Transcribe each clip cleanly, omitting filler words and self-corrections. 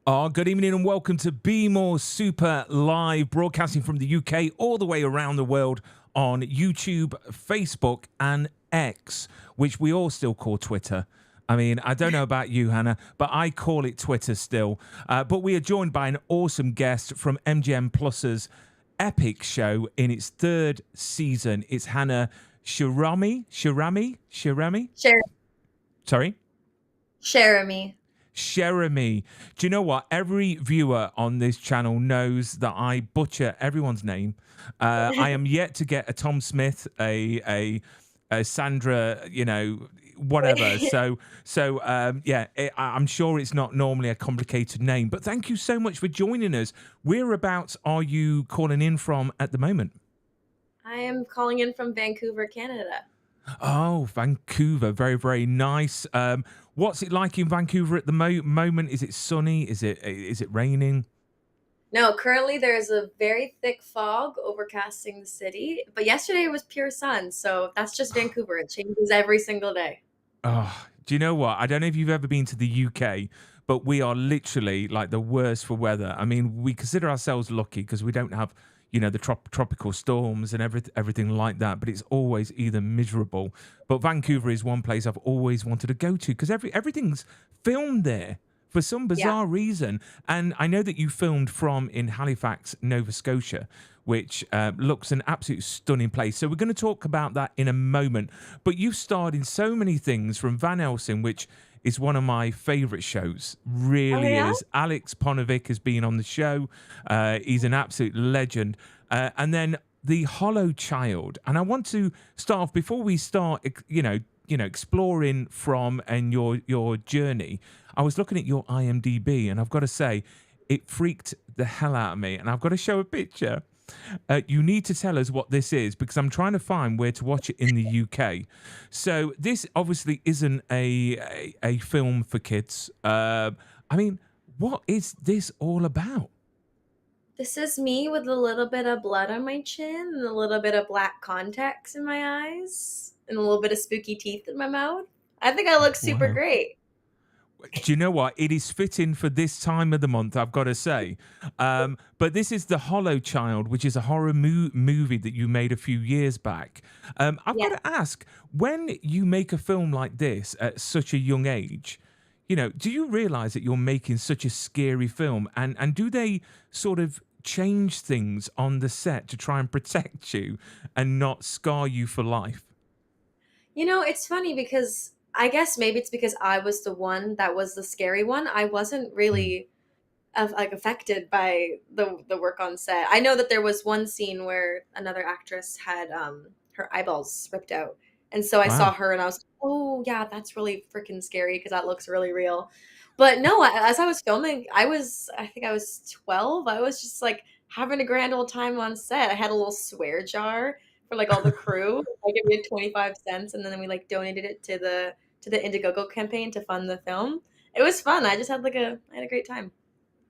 Oh, good evening and welcome to Be More Super Live, broadcasting from the UK all the way around the world on YouTube, Facebook, and X, which we all still call Twitter. I mean, I don't know about you, Hannah, but I call it Twitter still. But we are joined by an awesome guest from MGM Plus's epic show in its third season. It's Hannah Cheramy. Cher- Sorry? Cheramy. Cheramy. Do you know what? Every viewer on this channel knows that I butcher everyone's name. I am yet to get a Tom Smith, a Sandra, whatever. I'm sure it's not normally a complicated name, but thank you so much for joining us. Whereabouts are you calling in from at the moment? I am calling in from Vancouver, Canada. Oh, Vancouver, very, very nice. What's it like in Vancouver at the moment? Is it sunny? Is it raining? No, currently there's a very thick fog overcasting the city, but yesterday it was pure sun, so that's just Vancouver. It changes every single day. Oh, do you know what? I don't know if you've ever been to the UK, but we are literally like the worst for weather. I mean, we consider ourselves lucky because we don't have, the tropical storms and everything like that. But it's always either miserable. But Vancouver is one place I've always wanted to go to because everything's filmed there for some Yeah. bizarre reason. And I know that you filmed from in Halifax, Nova Scotia, which looks an absolute stunning place. So we're going to talk about that in a moment. But you've starred in so many things from Van Helsing, which is one of my favorite shows, Oh really yeah? is. Alex Ponovic has been on the show. He's an absolute legend. And then The Hollow Child. And I want to start off before we start, exploring from and your journey. I was looking at your IMDb, and I've got to say, it freaked the hell out of me. And I've got to show a picture. You need to tell us what this is because I'm trying to find where to watch it in the UK. So this obviously isn't a film for kids. I mean, what is this all about? This is me with a little bit of blood on my chin and a little bit of black contacts in my eyes and a little bit of spooky teeth in my mouth. I think I look super Wow. great. Do you know what? It is fitting for this time of the month, I've got to say. But this is The Hollow Child, which is a horror movie that you made a few years back. I've got Yeah. to ask, when you make a film like this at such a young age, do you realize that you're making such a scary film? And do they sort of change things on the set to try and protect you and not scar you for life? It's funny because I guess maybe it's because I was the one that was the scary one. I wasn't Mm. really affected by the work on set. I know that there was one scene where another actress had her eyeballs ripped out. And so I saw Wow. her and I was like, "Oh, yeah, that's really freaking scary because that looks really real." But no, as I was filming, I think I was 12. I was just like having a grand old time on set. I had a little swear jar for like all the crew. Like it made 25 cents and then we like donated it to the Indiegogo campaign to fund the film. It was fun. I had a great time.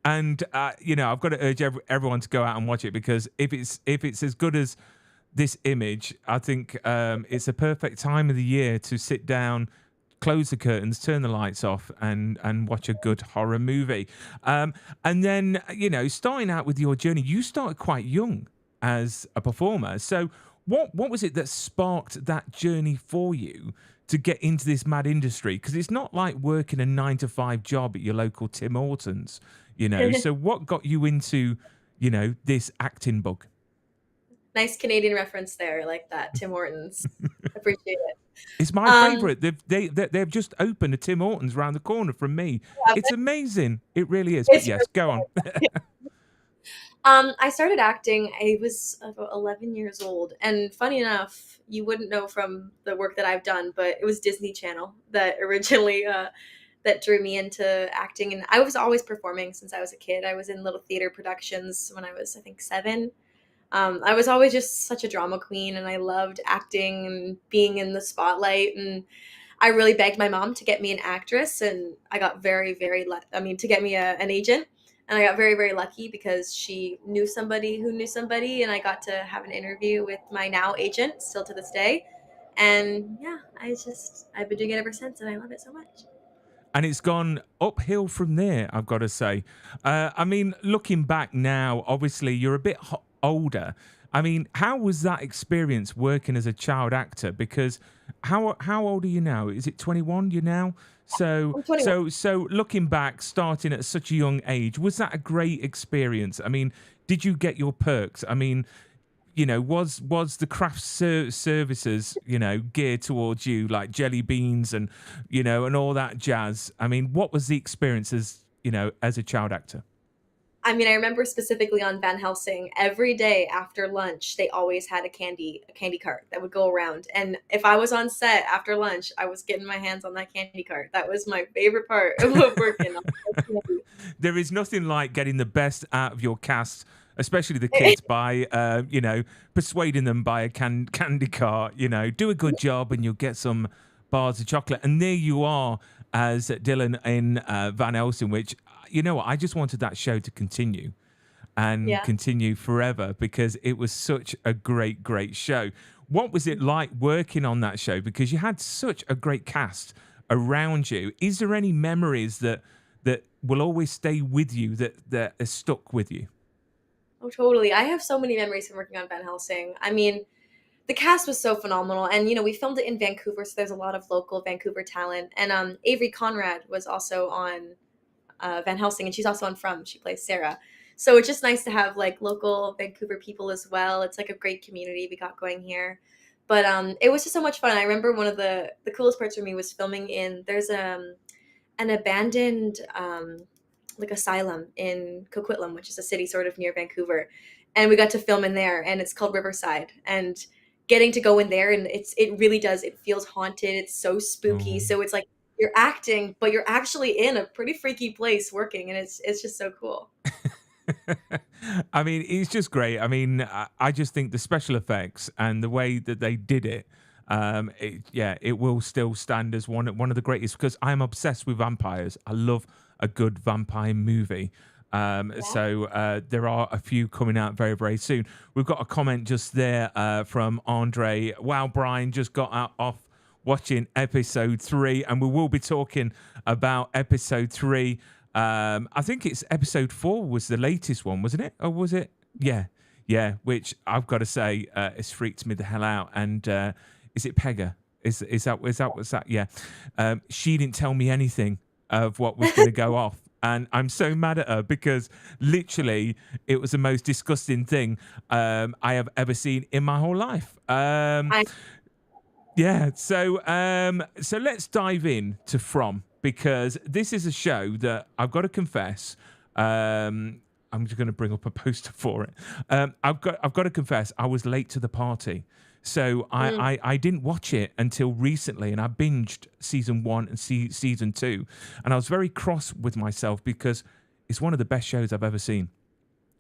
And I've got to urge everyone to go out and watch it because if it's as good as this image, I think it's a perfect time of the year to sit down, close the curtains, turn the lights off, and watch a good horror movie. And then starting out with your journey, you started quite young as a performer. So what was it that sparked that journey for you to get into this mad industry? Because it's not like working a 9 to 5 job at your local Tim Hortons. So what got you into this acting bug? Nice Canadian reference there, I like that. Tim Hortons. Appreciate it. It's my Um, favorite. They've just opened a Tim Hortons round the corner from me. yeah, It's amazing. It really is. But it's yes, go on. really I started acting. I was about 11 years old, and funny enough, you wouldn't know from the work that I've done, but it was Disney Channel that originally that drew me into acting, and I was always performing since I was a kid. I was in little theater productions when I was, I think, 7. I was always just such a drama queen, and I loved acting and being in the spotlight. And I really begged my mom to get me an actress, and I got very, very, to get me an agent. And I got very, very lucky because she knew somebody who knew somebody, and I got to have an interview with my now agent, still to this day. And yeah, I've been doing it ever since, and I love it so much. and it's gone uphill from there, I've got to say. I mean, looking back now, obviously you're a bit older. I mean, how was that experience working as a child actor? Because how old are you now? Is it 21 you now? So I'm 21. so looking back, starting at such a young age, was that a great experience? I mean, did you get your perks? I mean, was the craft services, geared towards you, like jelly beans and, and all that jazz? I mean, what was the experience as, as a child actor? I mean, I remember specifically on Van Helsing, every day after lunch, they always had a candy cart that would go around. And if I was on set after lunch, I was getting my hands on that candy cart. That was my favorite part of working on candy. There is nothing like getting the best out of your cast, especially the kids, by persuading them by a candy cart. Do a good job and you'll get some bars of chocolate. And there you are as Dylan in Van Helsing, which, I just wanted that show to continue and Yeah. continue forever because it was such a great, great show. What was it like working on that show? Because you had such a great cast around you. Is there any memories that will always stay with you, that are stuck with you? Oh, totally. I have so many memories from working on Van Helsing. I mean, the cast was so phenomenal, and we filmed it in Vancouver, so there's a lot of local Vancouver talent. And Avery Conrad was also on Van Helsing, and she's also on From. She plays Sarah. So it's just nice to have like local Vancouver people as well. It's like a great community we got going here. But it was just so much fun. I remember one of the coolest parts for me was filming in there's an abandoned like asylum in Coquitlam, which is a city sort of near Vancouver, and we got to film in there, and it's called Riverside. And getting to go in there, and it really does. It feels haunted. It's so spooky. Oh. So it's like you're acting, but you're actually in a pretty freaky place working, and it's just so cool. I mean, it's just great. I mean, I just think the special effects and the way that they did it, yeah, it will still stand as one of the greatest because I'm obsessed with vampires. I love a good vampire movie. Yeah. There are a few coming out very, very soon. We've got a comment just there from Andre. Wow, Brian just got out off watching episode 3, and we will be talking about episode 3. I think it's episode 4 was the latest one, wasn't it? Or was it? Yeah, yeah. Which I've got to say, it's freaked me the hell out. And is it Pega? Is that what's that? Yeah. She didn't tell me anything of what was going to go off. And I'm so mad at her because literally it was the most disgusting thing I have ever seen in my whole life. I Yeah, so let's dive in to From, because this is a show that I've got to confess. I'm just going to bring up a poster for it. I've got to confess I was late to the party, so mm, I didn't watch it until recently, and I binged season 1 and season 2, and I was very cross with myself because it's one of the best shows I've ever seen.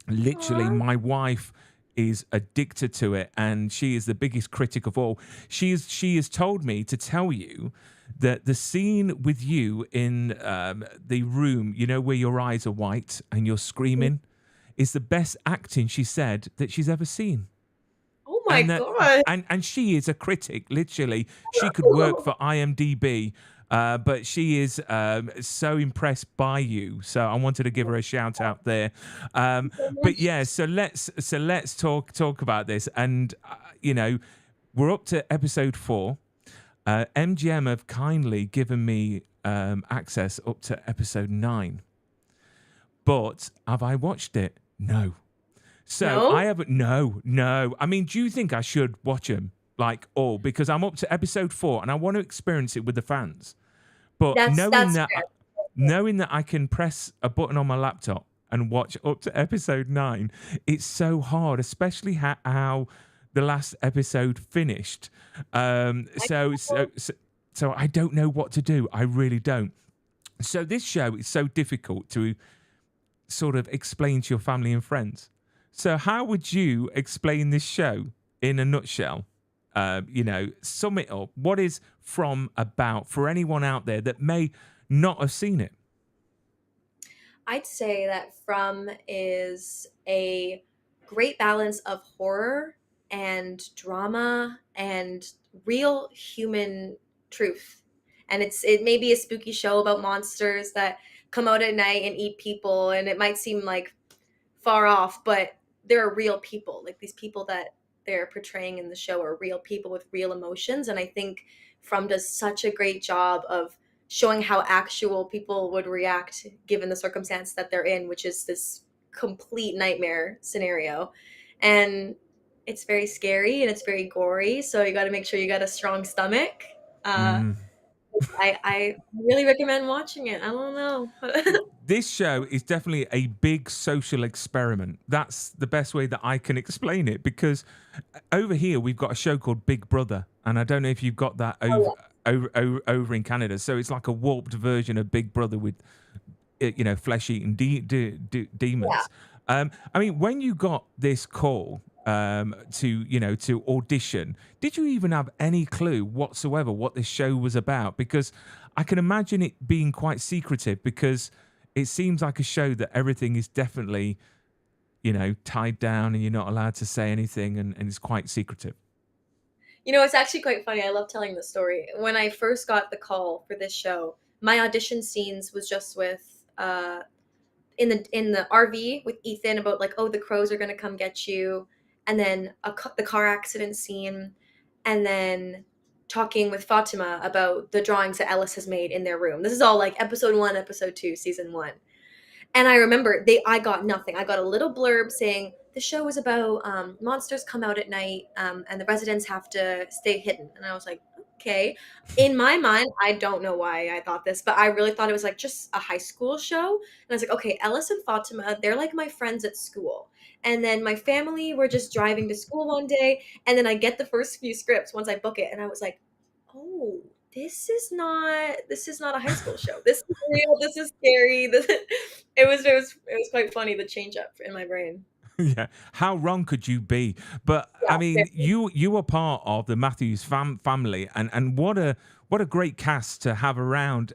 Literally, aw. my wife is addicted to it, and she is the biggest critic of all. She has told me to tell you that the scene with you in the room, where your eyes are white and you're screaming, is the best acting, she said, that she's ever seen. Oh my And that god. and she is a critic. Literally, she could work for IMDb. But she is so impressed by you, so I wanted to give her a shout out there. So But much. yeah, so let's talk about this, and we're up to episode 4. MGM have kindly given me access up to episode 9, but have I watched it? No. So I No? haven't. No, no. I mean, do you think I should watch them like all? Because I'm up to episode 4 and I want to experience it with the fans. But That's fair. knowing that I can press a button on my laptop and watch up to episode 9, it's so hard, especially how the last episode finished. So I don't know what to do. I really don't. So this show is so difficult to sort of explain to your family and friends. So how would you explain this show in a nutshell? Sum it up. What is From about for anyone out there that may not have seen it? I'd say that From is a great balance of horror and drama and real human truth. and it may be a spooky show about monsters that come out at night and eat people, and it might seem like far off, but there are real people. Like these people that they're portraying in the show are real people with real emotions. And I think From does such a great job of showing how actual people would react given the circumstance that they're in, which is this complete nightmare scenario. And it's very scary and it's very gory. So you got to make sure you got a strong stomach. Uh, Mm. I really recommend watching it. I don't know. This show is definitely a big social experiment. That's the best way that I can explain it, because over here we've got a show called Big Brother, and I don't know if you've got that over Oh, over in Canada. So it's like a warped version of Big Brother with flesh-eating yeah. demons. I mean, when you got this call to audition, did you even have any clue whatsoever what this show was about? Because I can imagine it being quite secretive, because it seems like a show that everything is definitely tied down and you're not allowed to say anything, and it's quite secretive. It's actually quite funny. I love telling the story. When I first got the call for this show, my audition scenes was just with in the RV with Ethan about like, oh, the crows are gonna come get you, and then the car accident scene, and then talking with Fatima about the drawings that Ellis has made in their room. This is all like episode 1, episode 2, season 1. And I remember I got nothing. I got a little blurb saying the show is about monsters come out at night, and the residents have to stay hidden. And I was like, okay. In my mind, I don't know why I thought this, but I really thought it was like just a high school show. And I was like, okay, Ellis and Fatima, they're like my friends at school. And then my family were just driving to school one day, and then I get the first few scripts once I book it, and I was like, oh, this is not a high school show. This is real. This is scary. It was quite funny, the change up in my brain. Yeah, how wrong could you be? But Yeah, I mean, very. you were part of the Matthews family, and what a great cast to have around,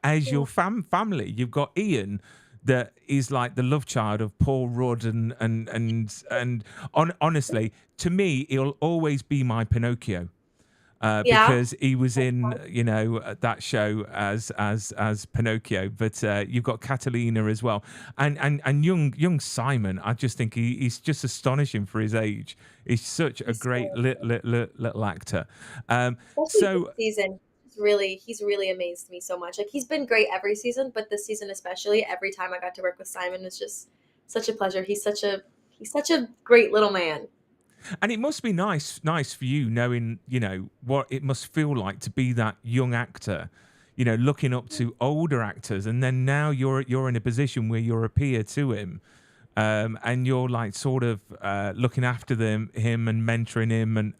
as your family. You've got Ian, that is like the love child of Paul Rudd, and honestly, to me, he'll always be my Pinocchio. Yeah. Because he was in that show as Pinocchio. But you've got Catalina as well, and young Simon. I just think he's just astonishing for his age. He's such a He's great little actor. especially this So season. He's really amazed me so much. Like he's been great every season, but this season especially, every time I got to work with Simon was just such a pleasure. He's such a great little man. And it must be nice for you knowing, what it must feel like to be that young actor, looking up to older actors, and then now you're in a position where you're a peer to him, and you're like sort of looking after him and mentoring him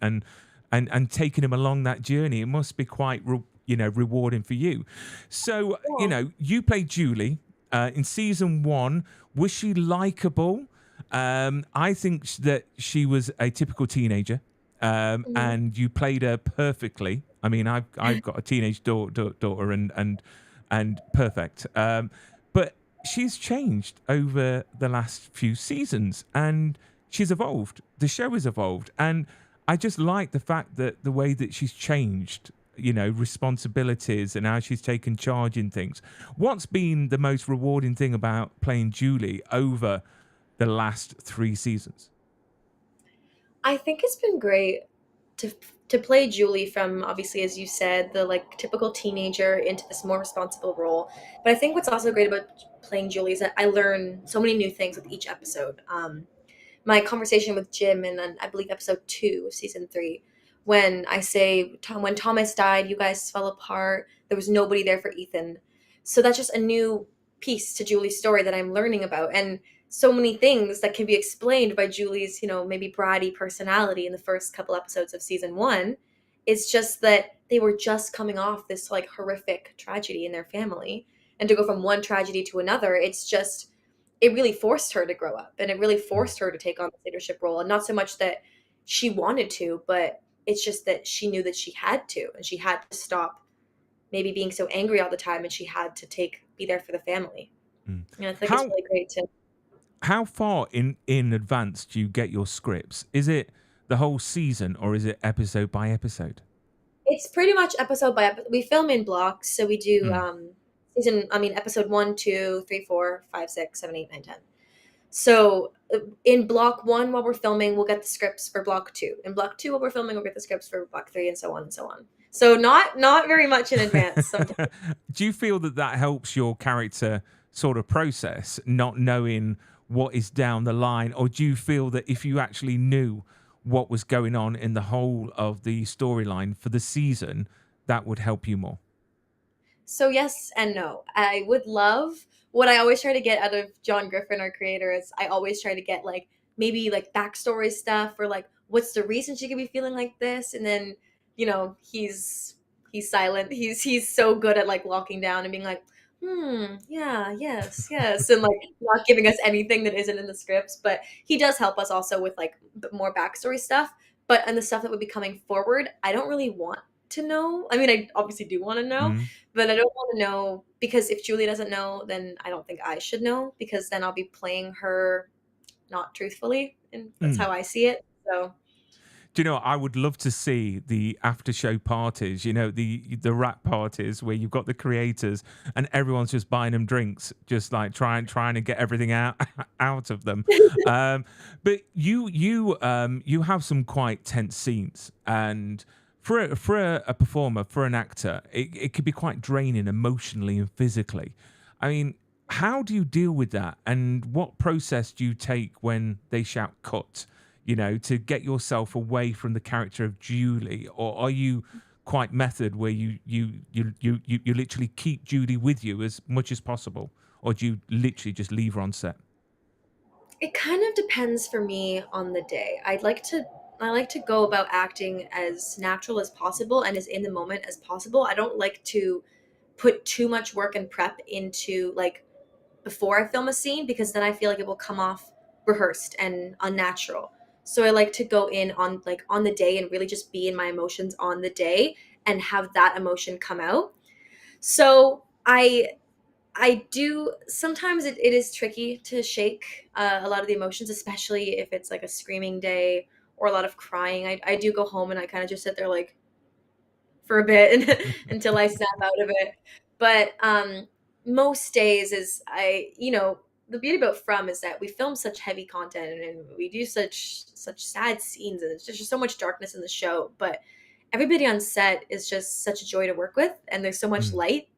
and taking him along that journey. It must be quite rewarding for you. So Yeah. you played Julie in season 1. Was she likable? I think that she was a typical teenager, Mhm. and you played her perfectly. I mean, I've got a teenage daughter, and perfect. But she's changed over the last few seasons, and she's evolved. The show has evolved, and I just like the fact that the way that she's changed. Responsibilities and how she's taken charge in things. What's been the most rewarding thing about playing Julie over the last 3 seasons? I think it's been great to to play Julie from, obviously, as you said, the like typical teenager into this more responsible role. But I think what's also great about playing Julie is that I learn so many new things with each episode. My conversation with Jim in, I believe, episode 2 of season 3, when I say, when Thomas died, you guys fell apart. There was nobody there for Ethan. So that's just a new piece to Julie's story that I'm learning about. And so many things that can be explained by Julie's, maybe bratty personality in the first couple episodes of season 1. It's just that they were just coming off this like horrific tragedy in their family. And to go from one tragedy to another, it really forced her to grow up, and it really Mm. forced her to take on this leadership role. And not so much that she wanted to, but it's just that she knew that she had to, and she had to stop maybe being so angry all the time, and she had to be there for the family. Mm. And I think it's How really great to. how far in advance do you get your scripts? Is it the whole season, or is it episode by episode? It's pretty much episode by episode. We film in blocks, so we do Mm. episode 1, 2, 3, 4, 5, 6, 7, 8, 9, 10. So in block one, while we're filming, we'll get the scripts for block two. In block two, while we're filming, we'll get the scripts for block three, and so on and so on. So not very much in advance sometimes. Do you feel that that helps your character sort of process, not knowing what is down the line? Or do you feel that if you actually knew what was going on in the whole of the storyline for the season, that would help you more? So yes and no. I would love what I always try to get out of John Griffin, our creator, is I always try to get like maybe like backstory stuff or like what's the reason she could be feeling like this, and then he's silent. He's so good at like walking down and being like, yeah, yes, yes, and like not giving us anything that isn't in the scripts. But he does help us also with like more backstory stuff. But and the stuff that would be coming forward, I don't really want to know. I mean, I obviously do want to know, Mm. but I don't want to know because if Julie doesn't know, then I don't think I should know because then I'll be playing her not truthfully, and that's Mm. how I see it. So Do you know, I would love to see the after show parties, you know, the rap parties where you've got the creators and everyone's just buying them drinks, just like trying to get everything out out of them. Um, but you have some quite tense scenes, and for a performer, for an actor, it could be quite draining emotionally and physically. I mean, how do you deal with that, and what process do you take when they shout cut? You know, to get yourself away from the character of Julie, or are you quite method where you literally keep Julie with you as much as possible, or do you literally just leave her on set? it kind of depends for me on the day. I like to go about acting as natural as possible and as in the moment as possible. I don't like to put too much work and prep into like before I film a scene because then I feel like it will come off rehearsed and unnatural. So I like to go in on like on the day and really just be in my emotions on the day and have that emotion come out. So I do sometimes it is tricky to shake a lot of the emotions, especially if it's like a screaming day or a lot of crying. I do go home and I kind of just sit there like for a bit and, until I snap out of it. But most days is the beauty about From is that we film such heavy content and we do such sad scenes and it's just so much darkness in the show. But everybody on set is just such a joy to work with, and there's so much Mm, light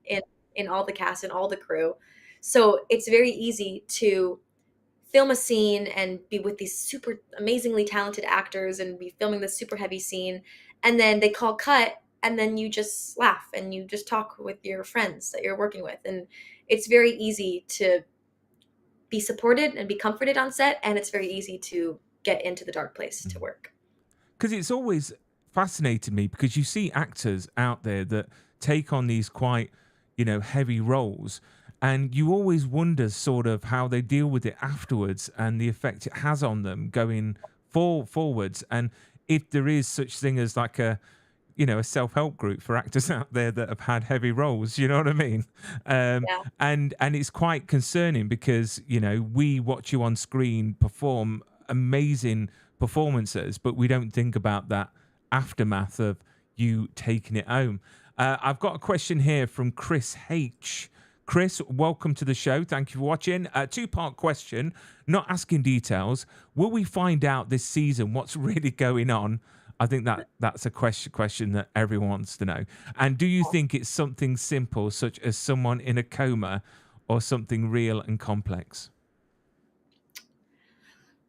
in all the cast and all the crew. So it's very easy to film a scene and be with these super amazingly talented actors and be filming this super heavy scene, and then they call cut and then you just laugh and you just talk with your friends that you're working with, and it's very easy to be supported and be comforted on set, and it's very easy to get into the dark place to mm. work. Because it's always fascinated me because you see actors out there that take on these quite, you know, heavy roles, and you always wonder sort of how they deal with it afterwards and the effect it has on them going forwards, and if there is such thing as like a, you know, a self-help group for actors out there that have had heavy roles, you know what I mean? Yeah. And it's quite concerning because, you know, we watch you on screen perform amazing performances, but we don't think about that aftermath of you taking it home. I've got a question here from Chris H. Chris, welcome to the show. Thank you for watching. Two-part question, not asking details. Will we find out this season what's really going on? I think that's a question that everyone wants to know. And do you think it's something simple, such as someone in a coma, or something real and complex?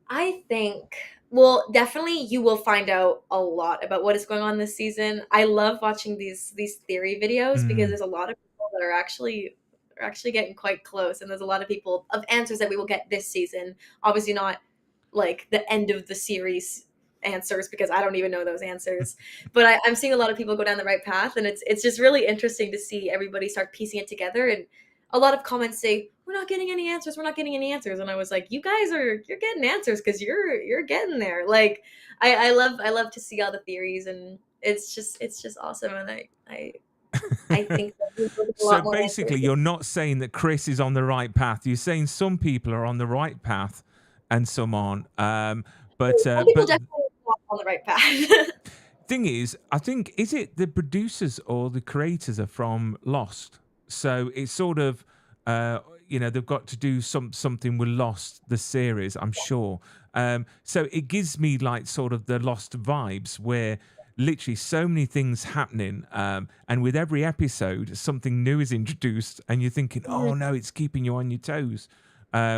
I think, well, definitely you will find out a lot about what is going on this season. I love watching these theory videos because Mm, there's a lot of people that are actually getting quite close, and there's a lot of people of answers that we will get this season. Obviously not like the end of the series answers because I don't even know those answers. But I'm seeing a lot of people go down the right path, and it's just really interesting to see everybody start piecing it together. And a lot of comments say we're not getting any answers, we're not getting any answers, and I was like, you guys you're getting answers because you're getting there. Like I love to see all the theories, and it's just awesome, and I think that we will get a So lot more basically, answers. you're not saying that Chris is on the right path. You're saying some people are on the right path and some aren't. Some people But definitely not on the right path. Thing is, I think is it the producers or the creators are from Lost, so it's sort of uh, they've got to do something with Lost the series, I'm sure. So it gives me like sort of the Lost vibes where literally so many things happening, and with every episode something new is introduced, and you're thinking, Mhm. oh no, it's keeping you on your toes,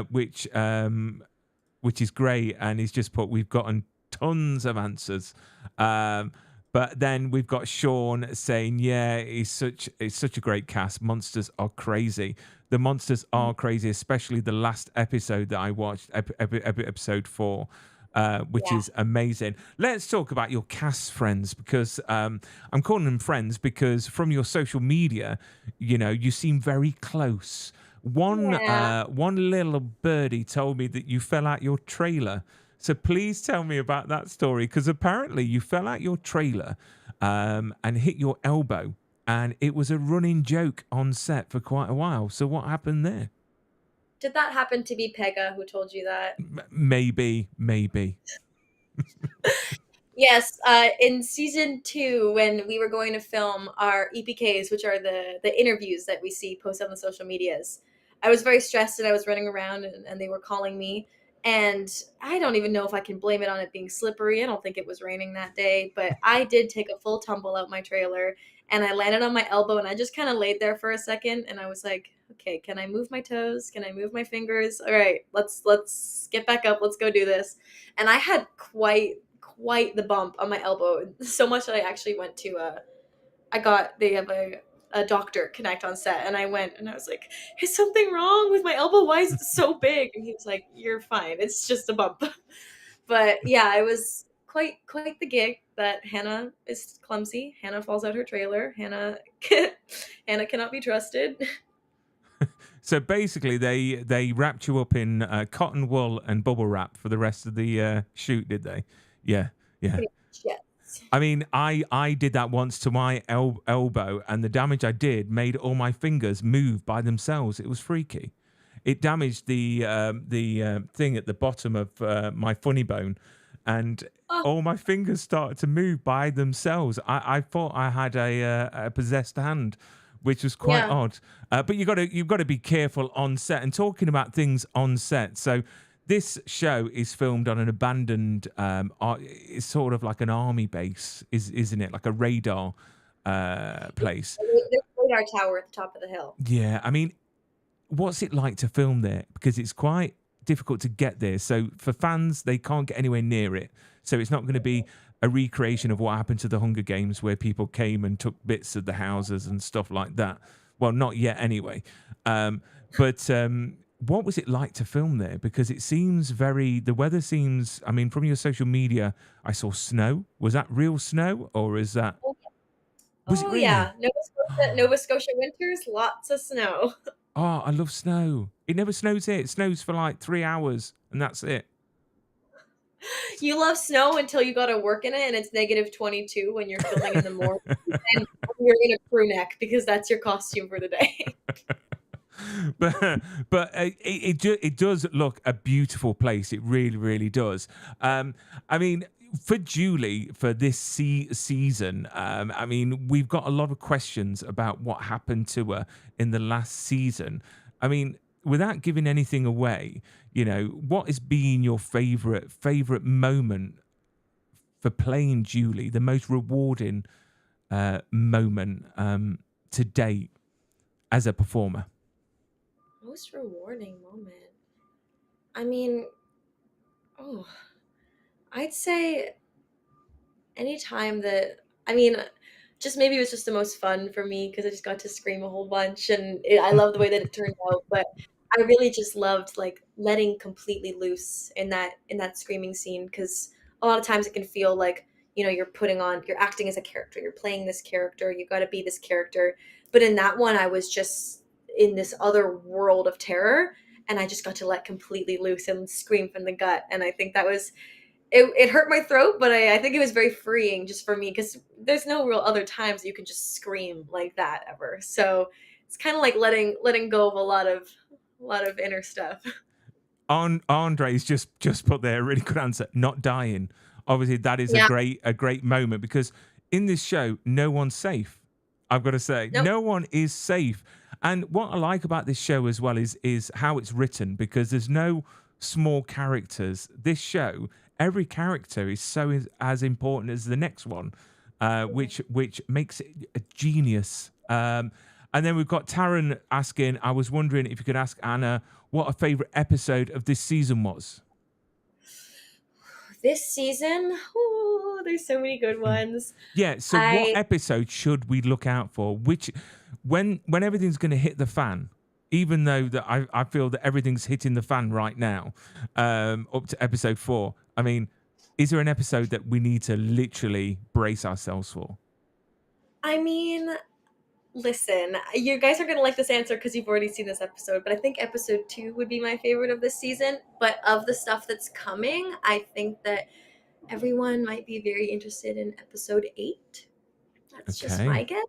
which is great, and he's just put we've gotten tons of answers. Um, but then we've got Sean saying, "Yeah, it's such a great cast. Monsters are crazy. The monsters are crazy, especially the last episode that I watched, episode 4." Which Yeah. is amazing. Let's talk about your cast friends because I'm calling them friends because from your social media, you seem very close. Yeah. One little birdie told me that you fell out your trailer. So please tell me about that story because apparently you fell out your trailer and hit your elbow, and it was a running joke on set for quite a while. So what happened there? Did that happen to be Pega who told you that? Maybe. Yes, in season 2, when we were going to film our EPKs, which are the interviews that we see posted on the social medias, I was very stressed and I was running around and they were calling me. And I don't even know if I can blame it on it being slippery. I don't think it was raining that day, but I did take a full tumble out my trailer and I landed on my elbow and I just kind of laid there for a second and I was like, okay, can I move my toes? Can I move my fingers? All right, let's get back up. Let's go do this. And I had quite the bump on my elbow, so much that I actually went to they have a doctor connect on set, and I went and I was like, is something wrong with my elbow? Why is it so big? And he was like, you're fine, it's just a bump. But yeah, it was quite the gig. That Hannah is clumsy. Hannah falls out her trailer. Hannah cannot be trusted. So basically, they wrapped you up in cotton wool and bubble wrap for the rest of the shoot, did they? Yeah, yeah. Pretty much, yes. I mean, I did that once to my elbow, and the damage I did made all my fingers move by themselves. It was freaky. It damaged the thing at the bottom of my funny bone, and Oh all my fingers started to move by themselves. I thought I had a possessed hand, which was quite yeah. odd. But you've got to be careful on set. And talking about things on set, so this show is filmed on an abandoned, it's sort of like an army base, isn't it? Like a radar place. There's a radar tower at the top of the hill. Yeah, I mean, what's it like to film there? Because it's quite difficult to get there. So for fans, they can't get anywhere near it. So it's not going to be a recreation of what happened to the Hunger Games, where people came and took bits of the houses and stuff like that. Well, not yet anyway. But what was it like to film there? Because it seems the weather seems, I mean, from your social media, I saw snow. Was that real snow or was it Oh yeah, really? Nova Scotia winters, lots of snow. Oh, I love snow. It never snows here. It snows for like 3 hours and that's it. You love snow until you gotta work in it and it's -22 when you're filming in the morning and you're in a crew neck because that's your costume for the day. But it does look a beautiful place. It really, really does. I mean, for Julie for this season, I mean, we've got a lot of questions about what happened to her in the last season. I mean, without giving anything away, what has been your favorite moment for playing Julie? The most rewarding moment to date as a performer. Most rewarding moment. I mean, oh, I'd say anytime that I mean, just maybe it was just the most fun for me because I just got to scream a whole bunch and I love the way that it turned out. But I really just loved like letting completely loose in that screaming scene because a lot of times it can feel like you're acting as a character, you're playing this character, you got to be this character. But in that one, I was just in this other world of terror, and I just got to let completely loose and scream from the gut. And I think that was it hurt my throat, but I think it was very freeing just for me because there's no real other times you can just scream like that ever. So it's kind of like letting go of a lot of inner stuff. Andre's just put there a really good answer. Not dying. obviously that is Yeah. a great moment because in this show, no one's safe. I've got to say, Nope. no one is safe. And what I like about this show as well is how it's written because there's no small characters. This show, every character is as important as the next one, which makes it a genius. And then we've got Taryn asking, I was wondering if you could ask Anna what her favorite episode of this season was. This season, oh, there's so many good ones. Yeah. So, what I episode should we look out for? Which, when everything's going to hit the fan, even though that I feel that everything's hitting the fan right now, up to episode 4. I mean, is there an episode that we need to literally brace ourselves for? I mean, listen, you guys are gonna like this answer because you've already seen this episode, but I think episode 2 would be my favorite of this season. But of the stuff that's coming, I think that everyone might be very interested in episode 8. That's just Okay. my guess.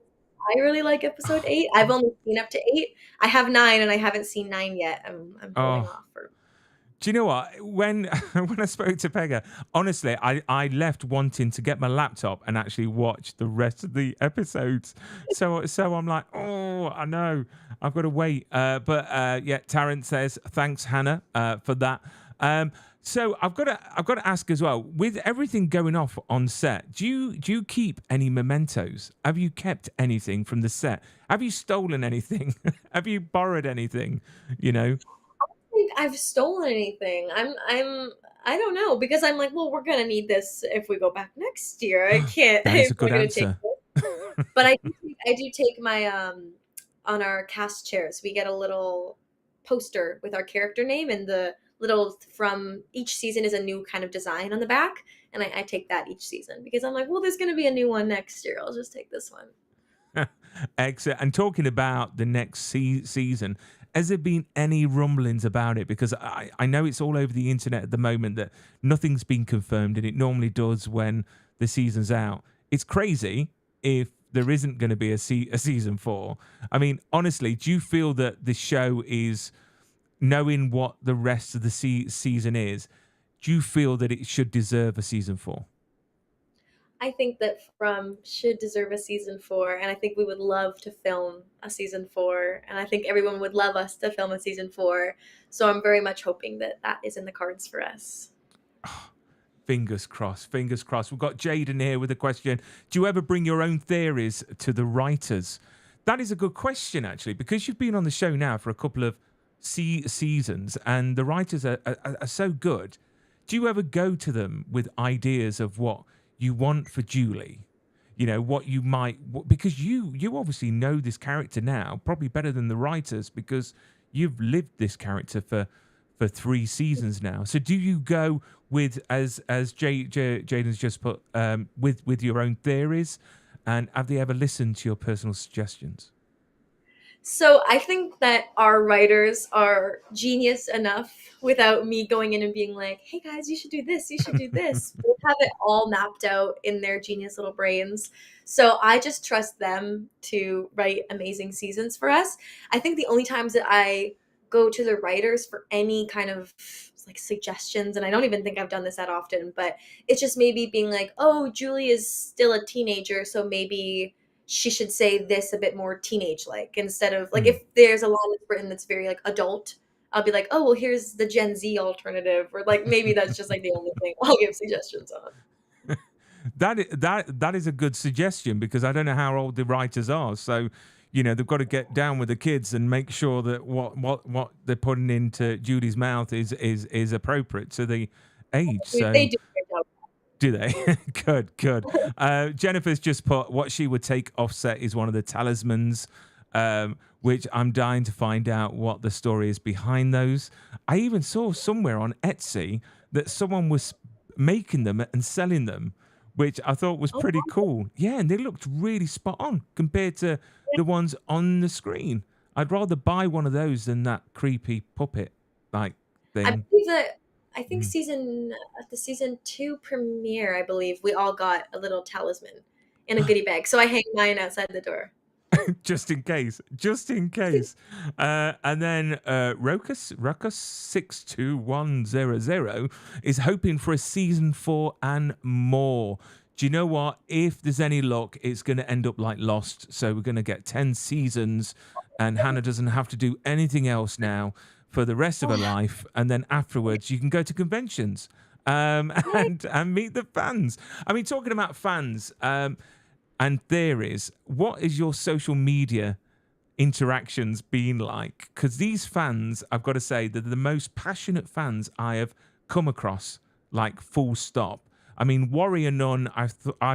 I really like episode 8. I've only seen up to 8. I have 9 and I haven't seen 9 yet. I'm holding Oh, off for. do you know what? When when I spoke to Pega, honestly, I left wanting to get my laptop and actually watch the rest of the episodes. So I'm like, oh, I know, I've got to wait. But yeah, Tarrant says thanks, Hannah, for that. So I've got to ask as well. With everything going off on set, do you keep any mementos? Have you kept anything from the set? Have you stolen anything? Have you borrowed anything? You know. Think I've stolen anything. I don't know because I'm like, well, we're gonna need this if we go back next year. I can't. That is I'm a good not gonna take answer. this. But I do take my on our cast chairs. We get a little poster with our character name and the little from each season is a new kind of design on the back, and I take that each season because I'm like, well, there's gonna be a new one next year. I'll just take this one. Excellent. And talking about the next season, has there been any rumblings about it? Because I know it's all over the internet at the moment that nothing's been confirmed, and it normally does when the season's out. It's crazy if there isn't going to be a season 4. I mean, honestly, do you feel that the show is knowing what the rest of the season is? Do you feel that it should deserve a season 4? I think that From should deserve a season 4, and I think we would love to film a season 4, and I think everyone would love us to film a season 4. So I'm very much hoping that that is in the cards for us. Fingers crossed. Fingers crossed. We've got Jaden here with a question. Do you ever bring your own theories to the writers? That is a good question, actually, because you've been on the show now for a couple of seasons and the writers are so good. Do you ever go to them with ideas of what you want for Julie? You know, what you might, because you obviously know this character now, probably better than the writers because you've lived this character for 3 seasons now. So do you go with as Jaden's just put with your own theories, and have they ever listened to your personal suggestions? So I think that our writers are genius enough without me going in and being like, hey guys, you should do this, you should do this. They have it all mapped out in their genius little brains. So I just trust them to write amazing seasons for us. I think the only times that I go to the writers for any kind of like suggestions, and I don't even think I've done this that often, but it's just maybe being like, oh, Julie is still a teenager, so maybe she should say this a bit more teenage like instead of like Hmm. if there's a line that's written that's very like adult, I'll be like, oh well, here's the Gen Z alternative, or like maybe that's just like the only thing I'll give suggestions on. That is a good suggestion because I don't know how old the writers are. So, you know, they've got to get down with the kids and make sure that what they're putting into Julie's mouth is appropriate to the age. They So do a great job. do they? Good, good. Jennifer's just put what she would take offset is one of the talismans, which I'm dying to find out what the story is behind those. I even saw somewhere on Etsy that someone was making them and selling them, which I thought was Oh, pretty cool. Yeah, and they looked really spot on compared to the ones on the screen. I'd rather buy one of those than that creepy puppet like I thing. believe that I think Mhm. at the season 2 premiere, I believe we all got a little talisman in a goodie bag, so I hang mine outside the door. just in case, just in case. And then Ruckus 62100 is hoping for a season 4 and more. Do you know what? If there's any luck, it's going to end up like Lost. So we're going to get 10 seasons, and Hannah doesn't have to do anything else now for the rest of her Oh, life. And then afterwards, you can go to conventions I and meet the fans. I mean, talking about fans and theories, what is your social media interactions been like? Because these fans, I've got to say, they're the most passionate fans I have come across, like full stop. I mean, Warrior Nun, I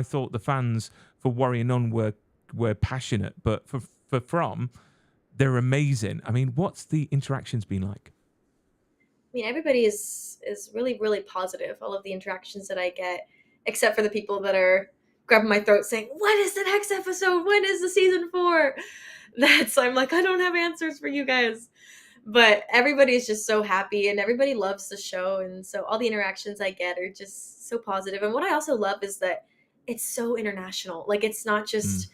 thought the fans for Warrior Nun were passionate, but for From, they're amazing. I mean, what's the interactions been like? mean, everybody is really really positive. All of the interactions that I get, except for the people that are grabbing my throat saying, "When is the next episode? When is the season 4?" That's I'm like, I don't have answers for you guys. But everybody's just so happy and everybody loves the show, and so all the interactions I get are just so positive. And what I also love is that it's so international. Like it's not Mm. just,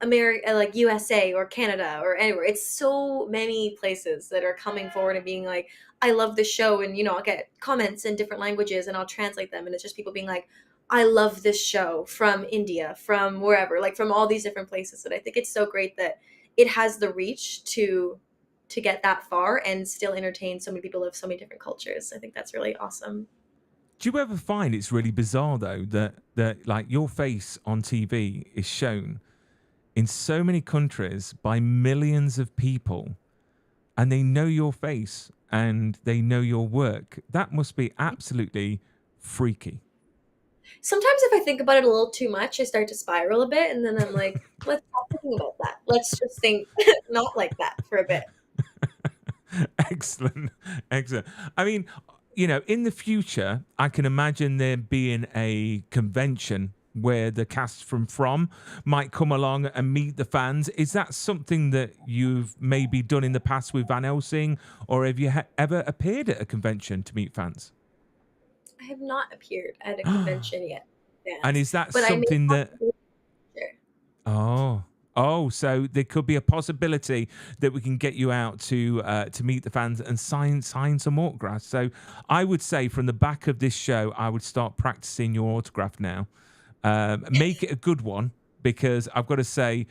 America, like USA or Canada or anywhere. It's so many places that are coming forward and being like, I love this show, and I'll get comments in different languages and I'll translate them, and it's just people being like, I love this show from India, from wherever, like from all these different places. And I think it's so great that it has the reach to get that far and still entertain so many people of so many different cultures. I think that's really awesome. Do you ever find it's really bizarre though that like your face on TV is shown in so many countries by millions of people, and they know your face and they know your work? That must be absolutely freaky. Sometimes if I think about it a little too much, I start to spiral a bit, and then I'm like, let's stop thinking about that. Let's just think not like that for a bit. Excellent. Excellent. I mean, in the future, I can imagine there being a convention where the cast from might come along and meet the fans. Is that something that you've maybe done in the past with Van Helsing, or have you ever appeared at a convention to meet fans? I have not appeared at a And convention yet, fans, is that but I may something that possibly future. Oh, oh, so there could be a possibility that we can get you out to meet the fans and sign some autographs. So I would say from the back of this show, I would start practicing your autograph now. Make it a good one, because I've got to say,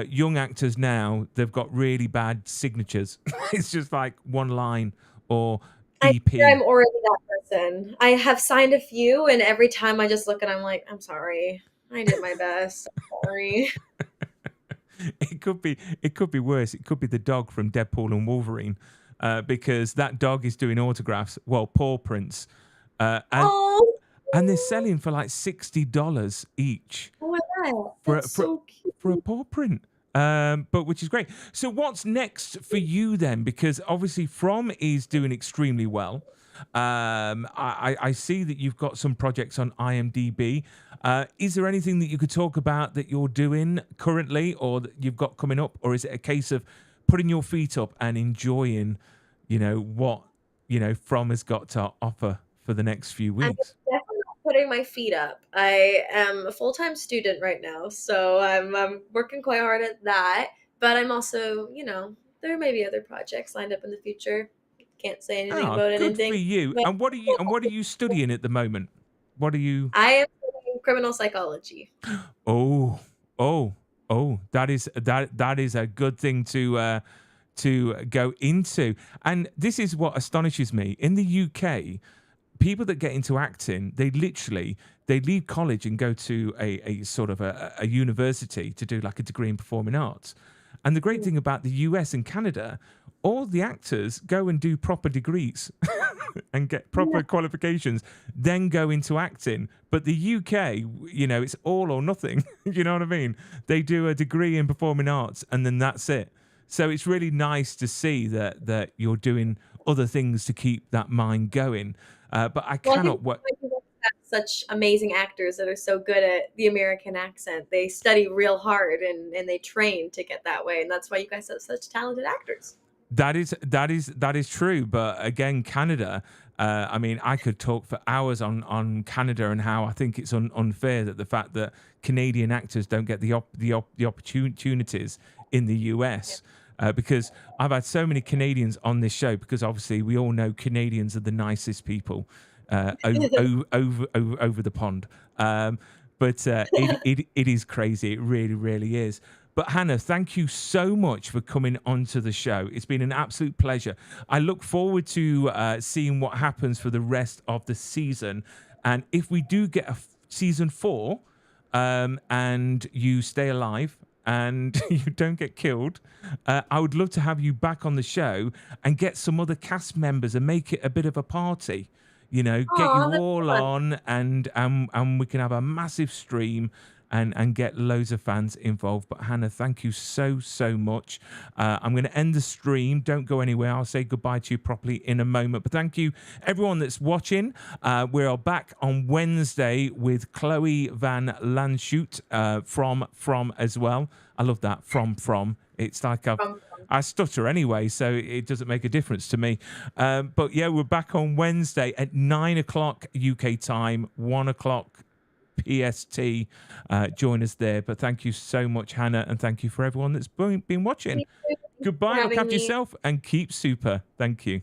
young actors now, they've got really bad signatures. It's just like one line or I fear EP. I'm already that person. I have signed a few, and every time I just look and I'm like, I'm sorry. I did my best. I'm sorry. It could be worse. It could be the dog from Deadpool and Wolverine, because that dog is doing autographs. Well, paw prints, and Oh, they're selling for like $60 each oh my God. for That's a, for so for a cute. paw print. But which is great. So what's next for you then? Because obviously From is doing extremely well. I see that you've got some projects on IMDb. Is there anything that you could talk about that you're doing currently, or that you've got coming up, or is it a case of putting your feet up and enjoying, what From has got to offer for the next few I'm weeks? definitely not putting my feet up. I am a full-time student right now, so I'm working quite hard at that. But I'm also, there may be other projects lined up in the future. Can't say anything Ah, about good for anything. you. But And what are you studying at the moment? What are you? I am studying criminal psychology. Oh, oh, oh! That is a good thing to go into. And this is what astonishes me. In the UK, people that get into acting, they leave college and go to a sort of a university to do like a degree in performing arts. And the great Mm. thing about the US and Canada, all the actors go and do proper degrees and get Yeah. proper qualifications, then go into acting. But the UK, it's all or nothing. You know what I mean? They do a degree in performing arts and then that's it. So it's really nice to see that you're doing other things to keep that mind going. But I Well, I think cannot. What? that's why people have such amazing actors that are so good at the American accent. They study real hard and they train to get that way, and that's why you guys have such talented actors. That is true, but again, Canada. I mean, I could talk for hours on Canada and how I think it's unfair that the fact that Canadian actors don't get the opportunities in the Yeah. US. Because I've had so many Canadians on this show, because obviously we all know Canadians are the nicest people over the pond. But it is crazy. It really, really is. But Hannah, thank you so much for coming onto the show. It's been an absolute pleasure. I look forward to seeing what happens for the rest of the season. And if we do get a season 4, and you stay alive and you don't get killed, I would love to have you back on the show and get some other cast members and make it a bit of a party. You know, get you Oh, that's all fun. on, and we can have a massive stream and get loads of fans involved. But Hannah, thank you so much. I'm going to end the stream. Don't go anywhere. I'll say goodbye to you properly in a moment. But thank you, everyone that's watching. We are back on Wednesday with Chloe Van Lanschut from as well. I love that from. It's like I stutter anyway, so it doesn't make a difference to me. But yeah, we're back on Wednesday at 9 o'clock UK time, 1 o'clock PST. Join us there. But thank you so much, Hannah, and thank you for everyone that's been watching. Thank you for Goodbye. Look having after me. yourself and keep super. Thank you.